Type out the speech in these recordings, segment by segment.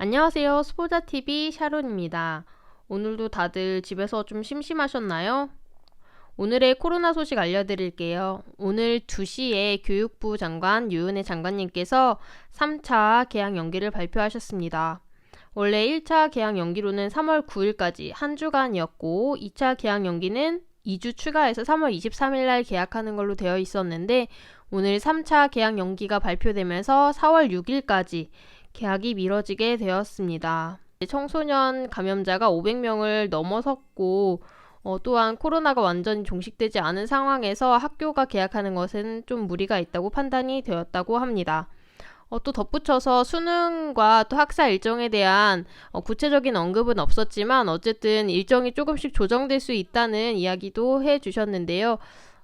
안녕하세요. 스포자TV 샤론입니다. 오늘도 다들 집에서 좀 심심하셨나요? 오늘의 코로나 소식 알려드릴게요. 오늘 2시에 교육부 장관 유은혜 장관님께서 3차 개학 연기를 발표하셨습니다. 원래 1차 개학 연기로는 3월 9일까지 한 주간이었고 2차 개학 연기는 2주 추가해서 3월 23일 날 개학하는 걸로 되어 있었는데 오늘 3차 개학 연기가 발표되면서 4월 6일까지 개학이 미뤄지게 되었습니다. 청소년 감염자가 500명을 넘어섰고 또한 코로나가 완전히 종식되지 않은 상황에서 학교가 개학하는 것은 좀 무리가 있다고 판단이 되었다고 합니다. 또 덧붙여서 수능과 또 학사 일정에 대한 구체적인 언급은 없었지만 어쨌든 일정이 조금씩 조정될 수 있다는 이야기도 해주셨는데요.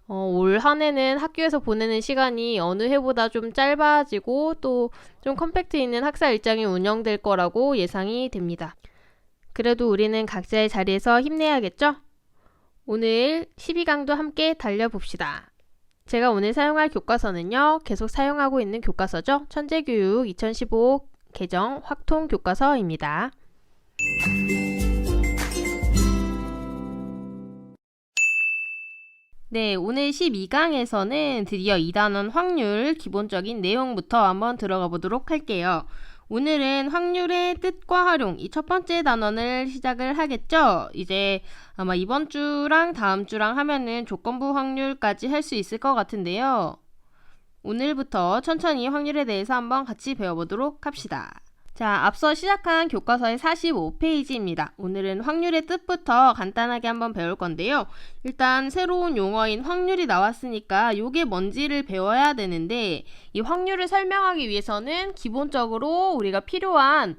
올 한 해는 학교에서 보내는 시간이 어느 해보다 좀 짧아지고 또 좀 컴팩트 있는 학사 일정이 운영될 거라고 예상이 됩니다. 그래도 우리는 각자의 자리에서 힘내야겠죠? 오늘 12강도 함께 달려봅시다. 제가 오늘 사용할 교과서는요. 계속 사용하고 있는 교과서죠. 천재교육 2015 개정 확통 교과서입니다. 네, 오늘 12강에서는 드디어 2단원 확률 기본적인 내용부터 한번 들어가 보도록 할게요. 오늘은 확률의 뜻과 활용, 이 첫 번째 단원을 시작을 하겠죠? 이제 아마 이번 주랑 다음 주랑 하면은 조건부 확률까지 할 수 있을 것 같은데요. 오늘부터 천천히 확률에 대해서 한번 같이 배워보도록 합시다. 자, 앞서 시작한 교과서의 45페이지입니다. 오늘은 확률의 뜻부터 간단하게 한번 배울 건데요. 일단 새로운 용어인 확률이 나왔으니까 이게 뭔지를 배워야 되는데 이 확률을 설명하기 위해서는 기본적으로 우리가 필요한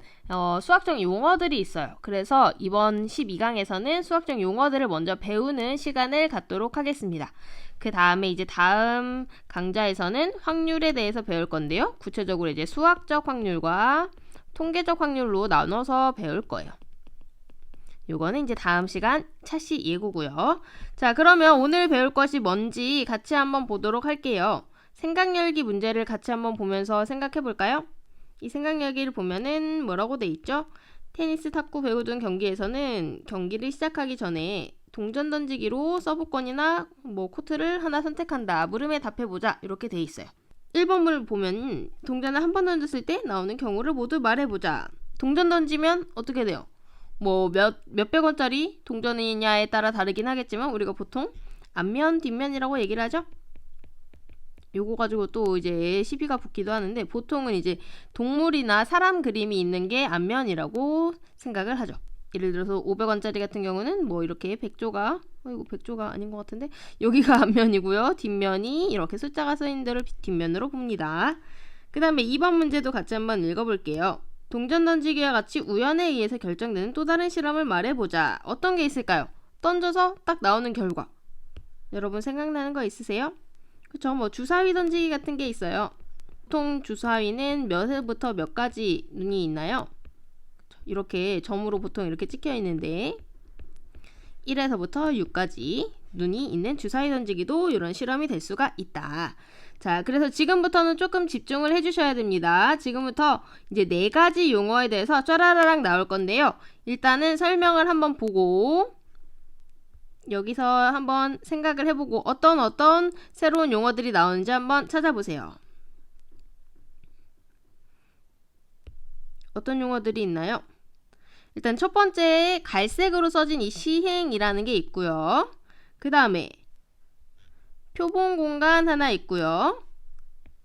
수학적 용어들이 있어요. 그래서 이번 12강에서는 수학적 용어들을 먼저 배우는 시간을 갖도록 하겠습니다. 그 다음에 이제 다음 강좌에서는 확률에 대해서 배울 건데요. 구체적으로 이제 수학적 확률과 통계적 확률로 나눠서 배울 거예요. 요거는 이제 다음 시간 차시 예고고요. 자, 그러면 오늘 배울 것이 뭔지 같이 한번 보도록 할게요. 생각열기 문제를 같이 한번 보면서 생각해 볼까요? 이 생각열기를 보면은 뭐라고 돼 있죠? 테니스, 탁구, 배구 등 경기에서는 경기를 시작하기 전에 동전 던지기로 서브권이나 코트를 하나 선택한다. 물음에 답해보자. 이렇게 돼 있어요. 1번을 보면 동전을 한 번 던졌을 때 나오는 경우를 모두 말해보자. 동전 던지면 어떻게 돼요? 몇백 원짜리 동전이냐에 따라 다르긴 하겠지만 우리가 보통 앞면, 뒷면이라고 얘기를 하죠. 요거 가지고 또 이제 시비가 붙기도 하는데 보통은 이제 동물이나 사람 그림이 있는 게 앞면이라고 생각을 하죠. 예를 들어서 500원짜리 같은 경우는 이렇게 백조가 이거 백조가 아닌 것 같은데 여기가 앞면이고요. 뒷면이 이렇게 숫자가 써있는 데를 뒷면으로 봅니다. 그 다음에 2번 문제도 같이 한번 읽어볼게요. 동전 던지기와 같이 우연에 의해서 결정되는 또 다른 실험을 말해보자. 어떤 게 있을까요? 던져서 딱 나오는 결과. 여러분 생각나는 거 있으세요? 그쵸? 주사위 던지기 같은 게 있어요. 보통 주사위는 몇 회부터 몇 가지 눈이 있나요? 이렇게 점으로 보통 이렇게 찍혀 있는데 1에서부터 6까지 눈이 있는 주사위 던지기도 이런 실험이 될 수가 있다. 자, 그래서 지금부터는 조금 집중을 해주셔야 됩니다. 지금부터 이제 4가지 용어에 대해서 쫘라라락 나올 건데요. 일단은 설명을 한번 보고 여기서 한번 생각을 해보고 어떤 새로운 용어들이 나오는지 한번 찾아보세요. 어떤 용어들이 있나요? 일단 첫 번째 갈색으로 써진 이 시행이라는 게 있고요. 그 다음에 표본 공간 하나 있고요.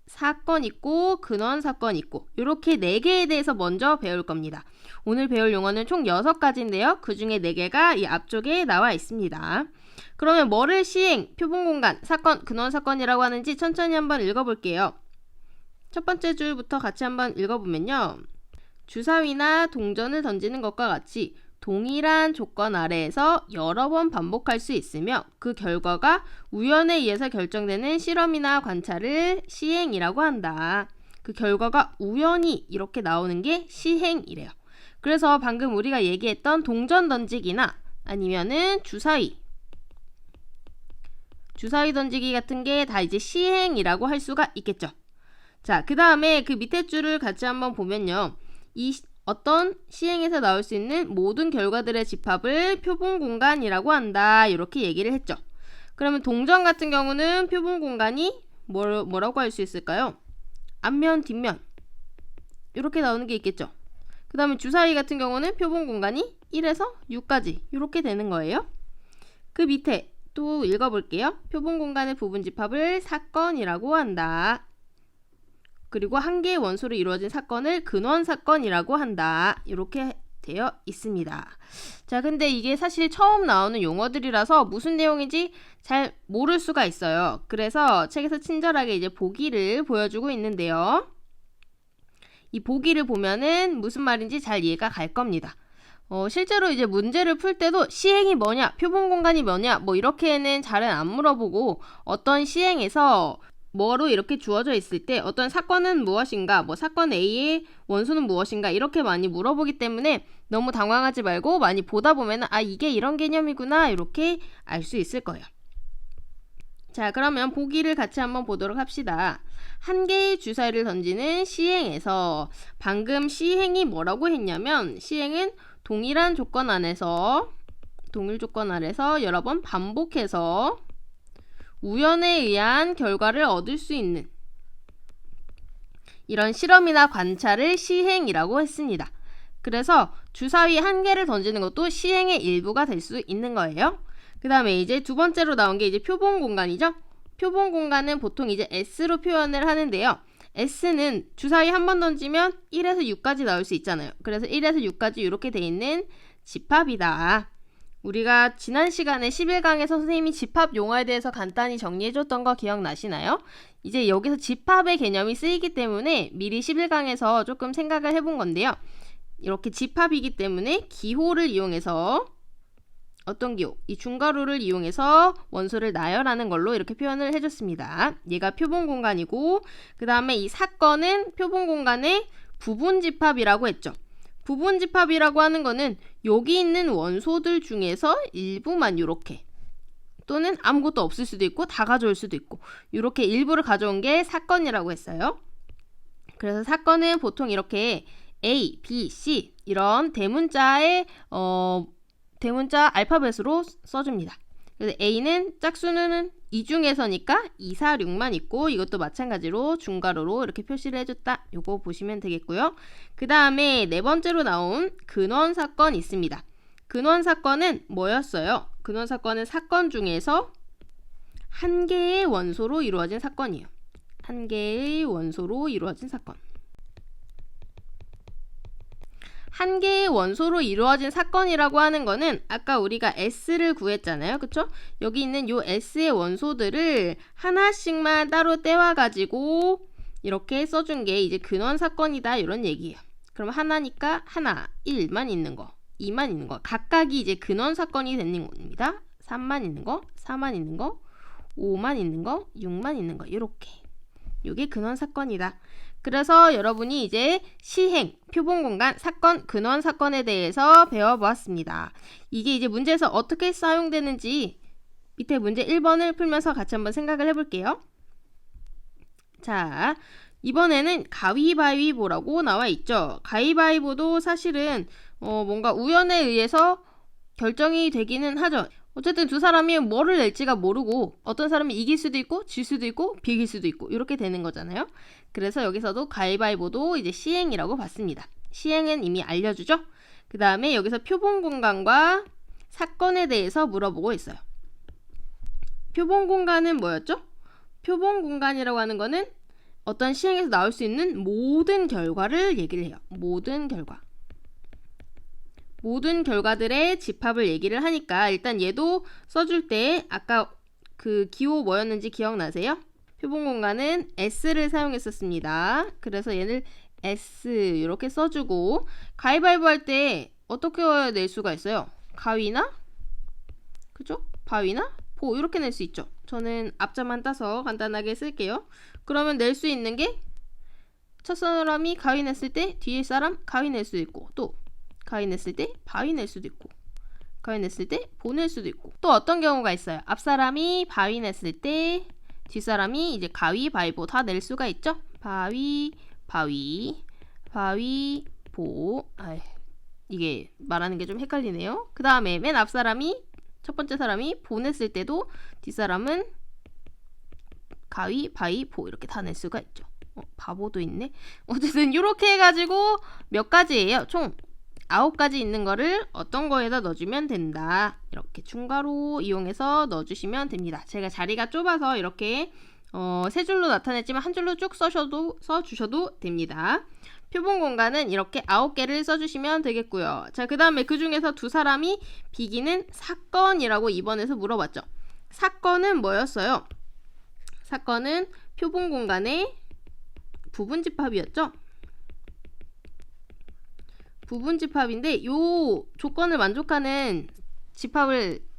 사건 있고 근원 사건 있고 이렇게 4개에 대해서 먼저 배울 겁니다. 오늘 배울 용어는 총 6가지인데요. 그 중에 4개가 이 앞쪽에 나와 있습니다. 그러면 뭐를 시행, 표본 공간, 사건, 근원 사건이라고 하는지 천천히 한번 읽어볼게요. 첫 번째 줄부터 같이 한번 읽어보면요. 주사위나 동전을 던지는 것과 같이 동일한 조건 아래에서 여러 번 반복할 수 있으며 그 결과가 우연에 의해서 결정되는 실험이나 관찰을 시행이라고 한다. 그 결과가 우연히 이렇게 나오는 게 시행이래요. 그래서 방금 우리가 얘기했던 동전 던지기나 아니면은 주사위 던지기 같은 게 다 이제 시행이라고 할 수가 있겠죠. 자, 그 다음에 그 밑에 줄을 같이 한번 보면요. 이 어떤 시행에서 나올 수 있는 모든 결과들의 집합을 표본 공간이라고 한다. 이렇게 얘기를 했죠. 그러면 동전 같은 경우는 표본 공간이 뭐라고 할 수 있을까요? 앞면, 뒷면 이렇게 나오는 게 있겠죠. 그 다음에 주사위 같은 경우는 표본 공간이 1에서 6까지 이렇게 되는 거예요. 그 밑에 또 읽어볼게요. 표본 공간의 부분 집합을 사건이라고 한다. 그리고 한 개의 원소로 이루어진 사건을 근원 사건이라고 한다. 이렇게 되어 있습니다. 자, 근데 이게 사실 처음 나오는 용어들이라서 무슨 내용인지 잘 모를 수가 있어요. 그래서 책에서 친절하게 이제 보기를 보여주고 있는데요. 이 보기를 보면은 무슨 말인지 잘 이해가 갈 겁니다. 실제로 이제 문제를 풀 때도 시행이 뭐냐, 표본 공간이 뭐냐, 뭐 이렇게는 잘은 안 물어보고 어떤 시행에서 뭐로 이렇게 주어져 있을 때 어떤 사건은 무엇인가, 뭐 사건 A의 원소는 무엇인가 이렇게 많이 물어보기 때문에 너무 당황하지 말고 많이 보다 보면은 아, 이게 이런 개념이구나 이렇게 알 수 있을 거예요. 자, 그러면 보기를 같이 한번 보도록 합시다. 한 개의 주사위를 던지는 시행에서 방금 시행이 뭐라고 했냐면 시행은 동일 조건 안에서 여러 번 반복해서 우연에 의한 결과를 얻을 수 있는 이런 실험이나 관찰을 시행이라고 했습니다. 그래서 주사위 한 개를 던지는 것도 시행의 일부가 될 수 있는 거예요. 그 다음에 이제 두 번째로 나온 게 이제 표본 공간이죠. 표본 공간은 보통 이제 S로 표현을 하는데요. S는 주사위 한 번 던지면 1에서 6까지 나올 수 있잖아요. 그래서 1에서 6까지 이렇게 돼 있는 집합이다. 우리가 지난 시간에 11강에서 선생님이 집합 용어에 대해서 간단히 정리해줬던 거 기억나시나요? 이제 여기서 집합의 개념이 쓰이기 때문에 미리 11강에서 조금 생각을 해본 건데요. 이렇게 집합이기 때문에 기호를 이용해서 어떤 기호? 이 중괄호를 이용해서 원소를 나열하는 걸로 이렇게 표현을 해줬습니다. 얘가 표본 공간이고 그 다음에 이 사건은 표본 공간의 부분 집합이라고 했죠. 부분 집합이라고 하는 거는 여기 있는 원소들 중에서 일부만 이렇게 또는 아무것도 없을 수도 있고 다 가져올 수도 있고 이렇게 일부를 가져온 게 사건이라고 했어요. 그래서 사건은 보통 이렇게 A, B, C 이런 대문자의 대문자 알파벳으로 써줍니다. 그래서 A는 짝수는 이 중에서니까 2, 4, 6만 있고 이것도 마찬가지로 중괄호로 이렇게 표시를 해줬다. 요거 보시면 되겠고요. 그 다음에 네 번째로 나온 근원 사건 있습니다. 근원 사건은 뭐였어요? 근원 사건은 사건 중에서 한 개의 원소로 이루어진 사건이에요. 한 개의 원소로 이루어진 사건. 한 개의 원소로 이루어진 사건이라고 하는 거는 아까 우리가 S를 구했잖아요. 그쵸? 여기 있는 요 S의 원소들을 하나씩만 따로 떼와가지고 이렇게 써준 게 이제 근원 사건이다 이런 얘기예요. 그럼 하나니까 하나, 1만 있는 거, 2만 있는 거 각각이 이제 근원 사건이 되는 겁니다. 3만 있는 거, 4만 있는 거, 5만 있는 거, 6만 있는 거 이렇게. 요게 근원 사건이다. 그래서 여러분이 이제 시행, 표본 공간, 사건, 근원 사건에 대해서 배워보았습니다. 이게 이제 문제에서 어떻게 사용되는지 밑에 문제 1번을 풀면서 같이 한번 생각을 해볼게요. 자, 이번에는 가위바위보라고 나와 있죠. 가위바위보도 사실은 뭔가 우연에 의해서 결정이 되기는 하죠. 어쨌든 두 사람이 뭐를 낼지가 모르고 어떤 사람이 이길 수도 있고 질 수도 있고 비길 수도 있고 이렇게 되는 거잖아요. 그래서 여기서도 가위바위보도 이제 시행이라고 봤습니다. 시행은 이미 알려주죠. 그 다음에 여기서 표본 공간과 사건에 대해서 물어보고 있어요. 표본 공간은 뭐였죠? 표본 공간이라고 하는 거는 어떤 시행에서 나올 수 있는 모든 결과를 얘기를 해요. 모든 결과. 모든 결과들의 집합을 얘기를 하니까 일단 얘도 써줄 때 아까 그 기호 뭐였는지 기억나세요? 표본 공간은 S를 사용했었습니다. 그래서 얘를 S 이렇게 써주고 가위바위보 할 때 어떻게 낼 수가 있어요? 가위나 그죠? 바위나 보 이렇게 낼 수 있죠. 저는 앞자만 따서 간단하게 쓸게요. 그러면 낼 수 있는 게 첫 사람이 가위 냈을 때 뒤에 사람 가위 낼 수도 있고 또 가위 냈을 때 바위 낼 수도 있고 가위 냈을 때 보 낼 수도 있고 또 어떤 경우가 있어요. 앞사람이 바위 냈을 때 뒷사람이 이제 가위 바위보 다 낼 수가 있죠. 바위 바위 바위 이게 말하는 게 좀 헷갈리네요. 그 다음에 맨 앞 사람이, 첫 번째 사람이 보냈을 때도 뒷사람은 가위, 바위, 보 이렇게 다 낼 수가 있죠. 바보도 있네. 어쨌든 이렇게 해가지고 몇 가지예요. 총 9가지 있는 거를 어떤 거에다 넣어주면 된다. 이렇게 충가로 이용해서 넣어주시면 됩니다. 제가 자리가 좁아서 이렇게 세 줄로 나타냈지만 한 줄로 쭉 써주셔도 됩니다. 표본 공간은 이렇게 9개를 써주시면 되겠고요. 자, 그 다음에 그 중에서 두 사람이 비기는 사건이라고 2번에서 물어봤죠. 사건은 뭐였어요? 사건은 표본 공간의 부분 집합이었죠. 부분 집합인데 요 조건을 만족하는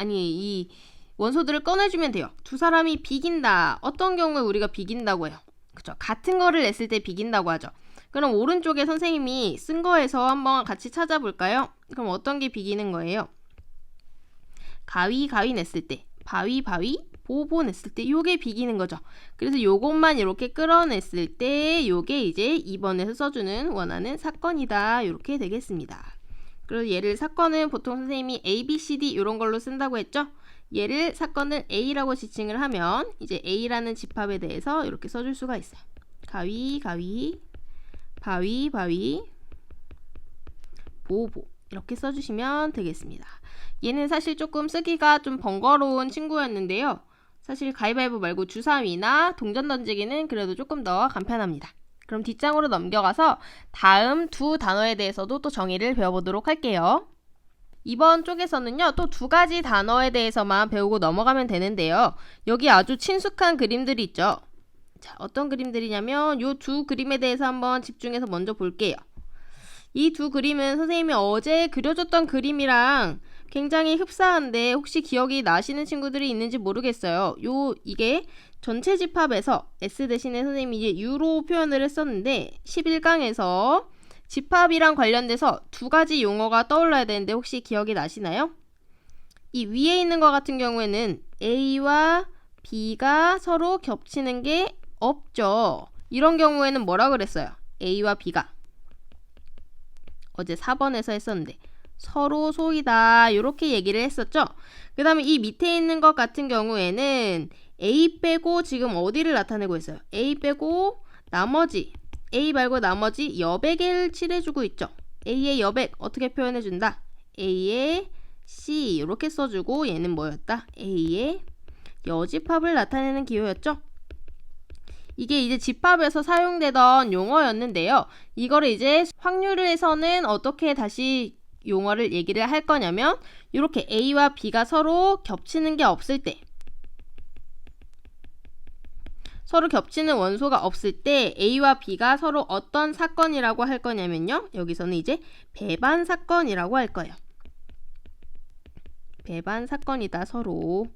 이 원소들을 꺼내주면 돼요. 두 사람이 비긴다. 어떤 경우에 우리가 비긴다고 해요? 그쵸? 같은 거를 냈을 때 비긴다고 하죠. 그럼 오른쪽에 선생님이 쓴 거에서 한번 같이 찾아볼까요? 그럼 어떤 게 비기는 거예요? 가위, 가위 냈을 때, 바위, 바위, 보 냈을 때 요게 비기는 거죠. 그래서 요것만 이렇게 끌어냈을 때 요게 이제 2번에서 써주는 원하는 사건이다. 이렇게 되겠습니다. 그리고 얘를 사건은 보통 선생님이 A, B, C, D 이런 걸로 쓴다고 했죠. 얘를 사건을 A라고 지칭을 하면 이제 A라는 집합에 대해서 이렇게 써줄 수가 있어요. 가위, 가위, 바위, 바위, 보 이렇게 써주시면 되겠습니다. 얘는 사실 조금 쓰기가 좀 번거로운 친구였는데요. 사실 가위바위보 말고 주사위나 동전 던지기는 그래도 조금 더 간편합니다. 그럼 뒷장으로 넘겨가서 다음 두 단어에 대해서도 또 정의를 배워보도록 할게요. 이번 쪽에서는요, 또 2가지 단어에 대해서만 배우고 넘어가면 되는데요. 여기 아주 친숙한 그림들이 있죠. 자, 어떤 그림들이냐면 이 두 그림에 대해서 한번 집중해서 먼저 볼게요. 이 두 그림은 선생님이 어제 그려줬던 그림이랑 굉장히 흡사한데 혹시 기억이 나시는 친구들이 있는지 모르겠어요. 이게 전체 집합에서 S 대신에 선생님이 이제 U로 표현을 했었는데 11강에서 집합이랑 관련돼서 2가지 용어가 떠올라야 되는데 혹시 기억이 나시나요? 이 위에 있는 것 같은 경우에는 A와 B가 서로 겹치는 게 없죠. 이런 경우에는 뭐라 그랬어요? A와 B가 어제 4번에서 했었는데 서로 소이다 이렇게 얘기를 했었죠. 그 다음에 이 밑에 있는 것 같은 경우에는 A 빼고 지금 어디를 나타내고 있어요? A 빼고 나머지 A 말고 나머지 여백을 칠해주고 있죠. A의 여백 어떻게 표현해준다? A의 C 이렇게 써주고 얘는 뭐였다? A의 여집합을 나타내는 기호였죠. 이게 이제 집합에서 사용되던 용어였는데요. 이거를 이제 확률에서는 어떻게 다시 용어를 얘기를 할 거냐면 이렇게 A와 B가 서로 겹치는 게 없을 때 서로 겹치는 원소가 없을 때 A와 B가 서로 어떤 사건이라고 할 거냐면요. 여기서는 이제 배반 사건이라고 할 거예요. 배반 사건이다 서로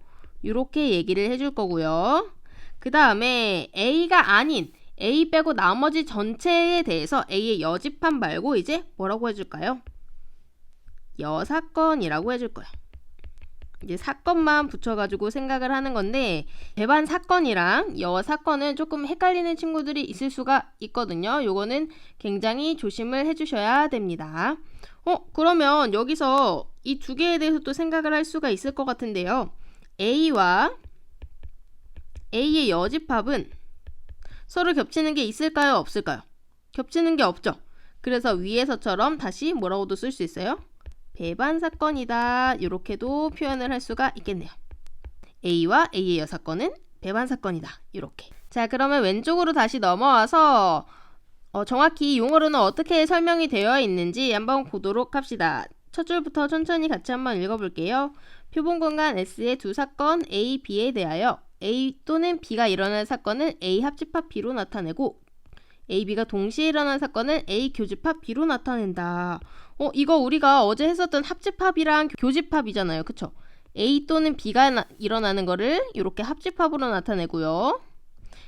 이렇게 얘기를 해줄 거고요. 그 다음에 A가 아닌 A 빼고 나머지 전체에 대해서 A의 여집합 말고 이제 뭐라고 해줄까요? 여사건이라고 해줄 거예요. 이제 사건만 붙여가지고 생각을 하는 건데 배반 사건이랑 여사건은 조금 헷갈리는 친구들이 있을 수가 있거든요. 요거는 굉장히 조심을 해주셔야 됩니다. 그러면 여기서 이 2개에 대해서 또 생각을 할 수가 있을 것 같은데요. A와 A의 여집합은 서로 겹치는 게 있을까요? 없을까요? 겹치는 게 없죠. 그래서 위에서처럼 다시 뭐라고도 쓸 수 있어요? 배반 사건이다 이렇게도 표현을 할 수가 있겠네요. A와 A의 여사건은 배반 사건이다 이렇게. 자, 그러면 왼쪽으로 다시 넘어와서 정확히 용어로는 어떻게 설명이 되어 있는지 한번 보도록 합시다. 첫 줄부터 천천히 같이 한번 읽어볼게요. 표본 공간 S의 두 사건 A, B에 대하여 A 또는 B가 일어난 사건을 A 합집합 B로 나타내고 A, B가 동시에 일어난 사건을 A 교집합 B로 나타낸다. 이거 우리가 어제 했었던 합집합이랑 교집합이잖아요. 그쵸? A 또는 B가 일어나는 거를 이렇게 합집합으로 나타내고요.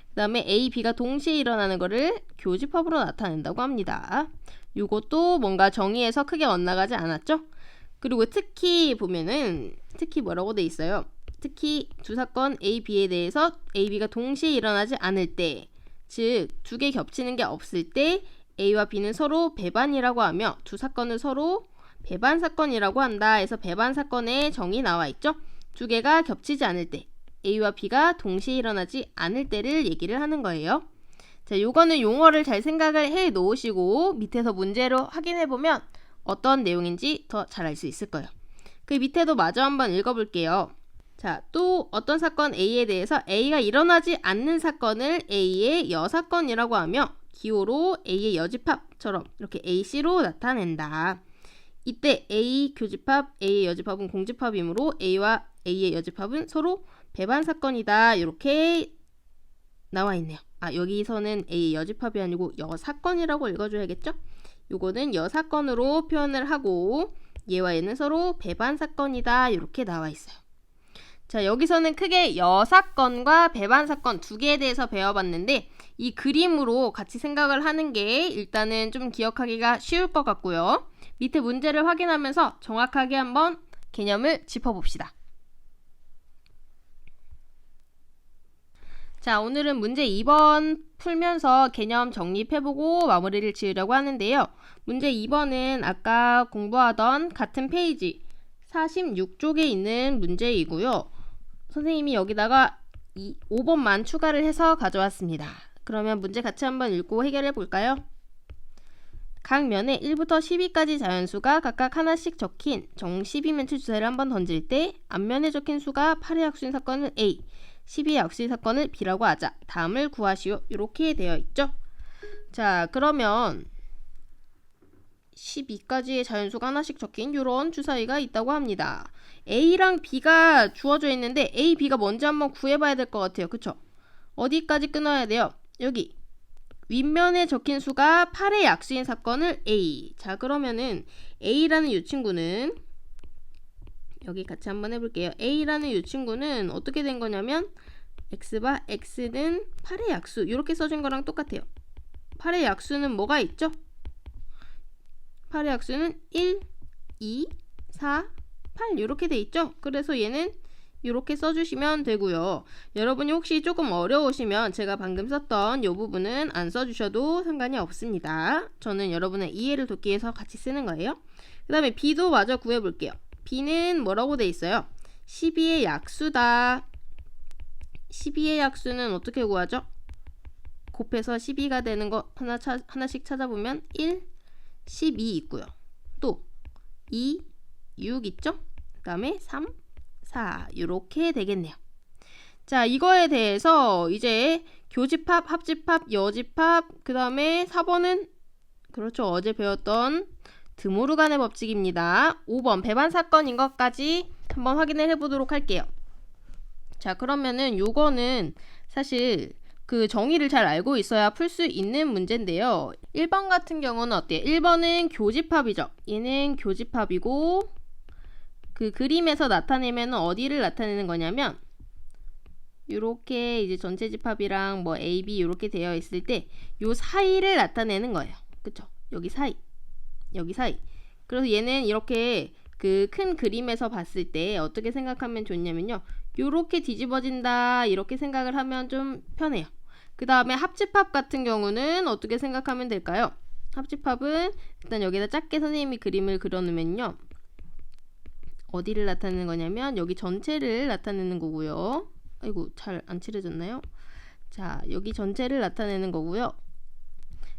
그 다음에 A, B가 동시에 일어나는 거를 교집합으로 나타낸다고 합니다. 이것도 뭔가 정의에서 크게 엇나가지 않았죠? 그리고 특히 보면은 뭐라고 돼 있어요? 특히 두 사건 A, B에 대해서 A, B가 동시에 일어나지 않을 때, 즉 두 개 겹치는 게 없을 때 A와 B는 서로 배반이라고 하며 두 사건을 서로 배반 사건이라고 한다 해서 배반 사건의 정의 나와 있죠. 두 개가 겹치지 않을 때, A와 B가 동시에 일어나지 않을 때를 얘기를 하는 거예요. 자, 요거는 용어를 잘 생각을 해 놓으시고 밑에서 문제로 확인해 보면 어떤 내용인지 더 잘 알 수 있을 거예요. 그 밑에도 마저 한번 읽어볼게요. 자, 또 어떤 사건 A에 대해서 A가 일어나지 않는 사건을 A의 여사건이라고 하며 기호로 A의 여집합처럼 이렇게 AC로 나타낸다. 이때 A 교집합, A의 여집합은 공집합이므로 A와 A의 여집합은 서로 배반 사건이다. 이렇게 나와 있네요. 여기서는 A의 여집합이 아니고 여사건이라고 읽어줘야겠죠? 요거는 여사건으로 표현을 하고 얘와 얘는 서로 배반 사건이다. 이렇게 나와 있어요. 자, 여기서는 크게 여사건과 배반 사건 두 개에 대해서 배워봤는데 이 그림으로 같이 생각을 하는 게 일단은 좀 기억하기가 쉬울 것 같고요. 밑에 문제를 확인하면서 정확하게 한번 개념을 짚어봅시다. 자, 오늘은 문제 2번 풀면서 개념 정립해보고 마무리를 지으려고 하는데요. 문제 2번은 아까 공부하던 같은 페이지 46쪽에 있는 문제이고요. 선생님이 여기다가 5번만 추가를 해서 가져왔습니다. 그러면 문제 같이 한번 읽고 해결해 볼까요? 각 면에 1부터 12까지 자연수가 각각 하나씩 적힌 정 12멘트 주사를 한번 던질 때 앞면에 적힌 수가 8의 약수인 사건을 A, 12의 약수인 사건을 B라고 하자. 다음을 구하시오. 이렇게 되어 있죠. 자, 그러면 12까지의 자연수가 하나씩 적힌 이런 주사위가 있다고 합니다. A랑 B가 주어져 있는데 A, B가 먼저 한번 구해봐야 될 것 같아요. 그쵸? 어디까지 끊어야 돼요? 여기 윗면에 적힌 수가 8의 약수인 사건을 A. 자, 그러면은 A라는 이 친구는 여기 같이 한번 해볼게요. A라는 이 친구는 어떻게 된 거냐면 X바 X는 8의 약수 이렇게 써준 거랑 똑같아요. 8의 약수는 뭐가 있죠? 8의 약수는 1, 2, 4, 8 이렇게 돼 있죠? 그래서 얘는 이렇게 써주시면 되고요. 여러분이 혹시 조금 어려우시면 제가 방금 썼던 이 부분은 안 써주셔도 상관이 없습니다. 저는 여러분의 이해를 돕기 위해서 같이 쓰는 거예요. 그 다음에 B도 마저 구해볼게요. B는 뭐라고 돼 있어요? 12의 약수다. 12의 약수는 어떻게 구하죠? 곱해서 12가 되는 거 하나씩 찾아보면 1, 12 있고요. 또 2, 6 있죠? 그 다음에 3, 4 이렇게 되겠네요. 자, 이거에 대해서 이제 교집합, 합집합, 여집합 그 다음에 4번은 그렇죠. 어제 배웠던 드모르간의 법칙입니다. 5번 배반 사건인 것까지 한번 확인을 해보도록 할게요. 자, 그러면은 요거는 사실 그 정의를 잘 알고 있어야 풀 수 있는 문제인데요. 1번 같은 경우는 어때요? 1번은 교집합이죠. 얘는 교집합이고 그 그림에서 나타내면 어디를 나타내는 거냐면 이렇게 이제 전체 집합이랑 뭐 A, B 이렇게 되어 있을 때 요 사이를 나타내는 거예요. 그쵸? 여기 사이. 여기 사이. 그래서 얘는 이렇게 그 큰 그림에서 봤을 때 어떻게 생각하면 좋냐면요. 요렇게 뒤집어진다 이렇게 생각을 하면 좀 편해요. 그 다음에 합집합 같은 경우는 어떻게 생각하면 될까요? 합집합은 일단 여기다 작게 선생님이 그림을 그려놓으면요. 어디를 나타내는 거냐면 여기 전체를 나타내는 거고요. 아이고 잘 안 칠해졌나요? 자, 여기 전체를 나타내는 거고요.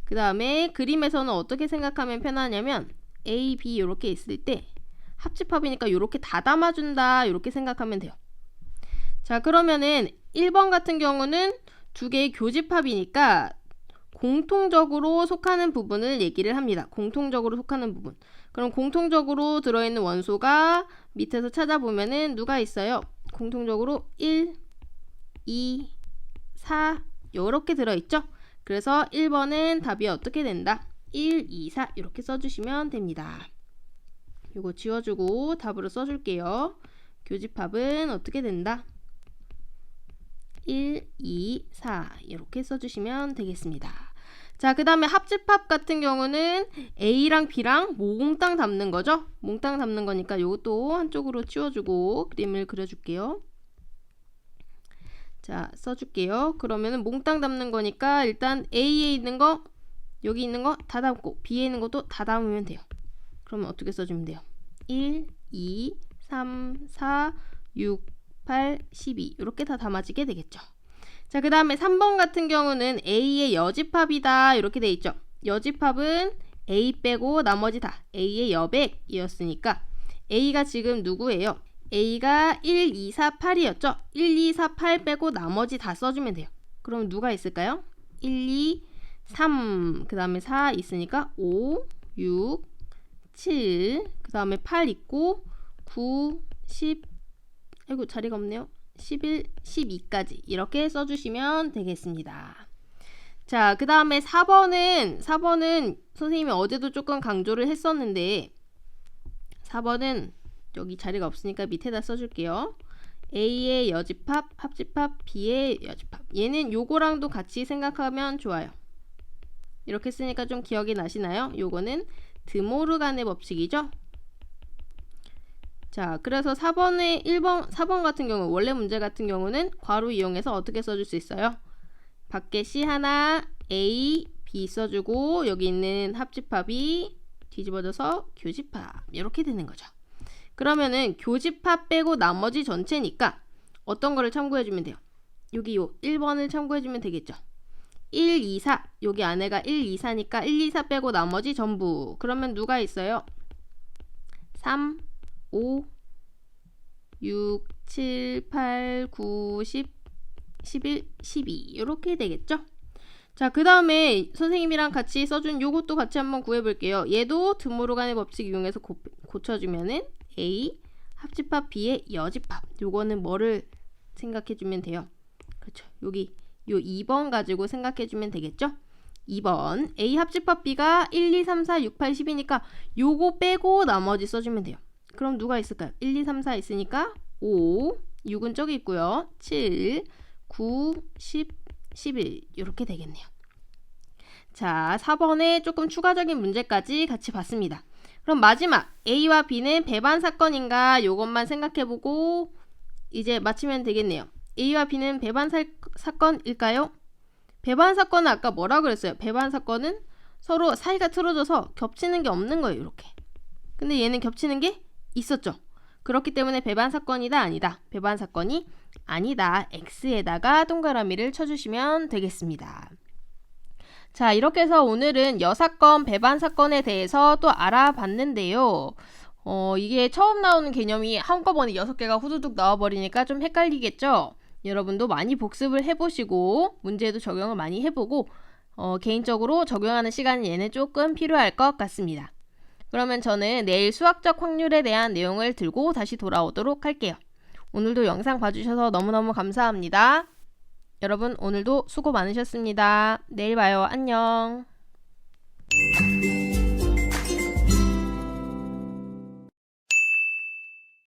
그 다음에 그림에서는 어떻게 생각하면 편하냐면 A, B 이렇게 있을 때 합집합이니까 이렇게 다 담아준다 이렇게 생각하면 돼요. 자, 그러면은 1번 같은 경우는 두 개의 교집합이니까 공통적으로 속하는 부분을 얘기를 합니다. 공통적으로 속하는 부분. 그럼 공통적으로 들어있는 원소가 밑에서 찾아보면은 누가 있어요? 공통적으로 1, 2, 4 이렇게 들어있죠? 그래서 1번은 답이 어떻게 된다? 1, 2, 4 이렇게 써주시면 됩니다. 이거 지워주고 답으로 써줄게요. 교집합은 어떻게 된다? 1, 2, 4 이렇게 써주시면 되겠습니다. 자, 그 다음에 합집합 같은 경우는 A랑 B랑 몽땅 담는 거죠. 몽땅 담는 거니까 이것도 한쪽으로 치워주고 그림을 그려줄게요. 자, 써줄게요. 그러면은 몽땅 담는 거니까 일단 A에 있는 거 여기 있는 거 다 담고 B에 있는 것도 다 담으면 돼요. 그러면 어떻게 써주면 돼요? 1, 2, 3, 4, 6, 8, 12 이렇게 다 담아지게 되겠죠. 자, 그 다음에 3번 같은 경우는 A의 여집합이다 이렇게 돼 있죠. 여집합은 A 빼고 나머지 다 A의 여백이었으니까 A가 지금 누구예요? A가 1, 2, 4, 8이었죠? 1, 2, 4, 8 빼고 나머지 다 써주면 돼요. 그럼 누가 있을까요? 1, 2, 3, 그 다음에 4 있으니까 5, 6, 7, 그 다음에 8 있고 9, 10, 아이고 자리가 없네요. 11, 12까지 이렇게 써주시면 되겠습니다. 자, 그 다음에 4번은 선생님이 어제도 조금 강조를 했었는데 4번은 여기 자리가 없으니까 밑에다 써줄게요. A의 여집합, 합집합, B의 여집합. 얘는 요거랑도 같이 생각하면 좋아요. 이렇게 쓰니까 좀 기억이 나시나요? 요거는 드모르간의 법칙이죠. 자, 그래서 4번 같은 경우, 원래 문제 같은 경우는 괄호 이용해서 어떻게 써줄 수 있어요? 밖에 C 하나, A, B 써주고 여기 있는 합집합이 뒤집어져서 교집합 이렇게 되는 거죠. 그러면은 교집합 빼고 나머지 전체니까 어떤 거를 참고해주면 돼요? 여기 요 1번을 참고해주면 되겠죠. 1, 2, 4 여기 안에가 1, 2, 4니까 1, 2, 4 빼고 나머지 전부. 그러면 누가 있어요? 3, 5, 6, 7, 8, 9, 10, 11, 12 이렇게 되겠죠. 자, 그 다음에 선생님이랑 같이 써준 요것도 같이 한번 구해볼게요. 얘도 드모르간의 법칙 이용해서 고쳐주면은 A 합집합 B의 여집합. 요거는 뭐를 생각해주면 돼요? 그렇죠. 여기 요 2번 가지고 생각해주면 되겠죠. 2번 A 합집합 B가 1, 2, 3, 4, 6, 8, 10이니까 요거 빼고 나머지 써주면 돼요. 그럼 누가 있을까요? 1, 2, 3, 4 있으니까 5, 6은 저기 있고요. 7, 9, 10, 11 이렇게 되겠네요. 자, 4번에 조금 추가적인 문제까지 같이 봤습니다. 그럼 마지막 A와 B는 배반 사건인가 요것만 생각해보고 이제 마치면 되겠네요. A와 B는 배반 사건일까요? 배반 사건은 아까 뭐라 그랬어요? 배반 사건은 서로 사이가 틀어져서 겹치는 게 없는 거예요. 이렇게. 근데 얘는 겹치는 게 있었죠. 그렇기 때문에 배반 사건이다 아니다. 배반 사건이 아니다. X에다가 동그라미를 쳐주시면 되겠습니다. 자, 이렇게 해서 오늘은 여사건, 배반 사건에 대해서 또 알아봤는데요. 이게 처음 나오는 개념이 한꺼번에 6개가 후두둑 나와버리니까 좀 헷갈리겠죠? 여러분도 많이 복습을 해보시고 문제도 적용을 많이 해보고 개인적으로 적용하는 시간이 얘는 조금 필요할 것 같습니다. 그러면 저는 내일 수학적 확률에 대한 내용을 들고 다시 돌아오도록 할게요. 오늘도 영상 봐주셔서 너무너무 감사합니다. 여러분 오늘도 수고 많으셨습니다. 내일 봐요. 안녕.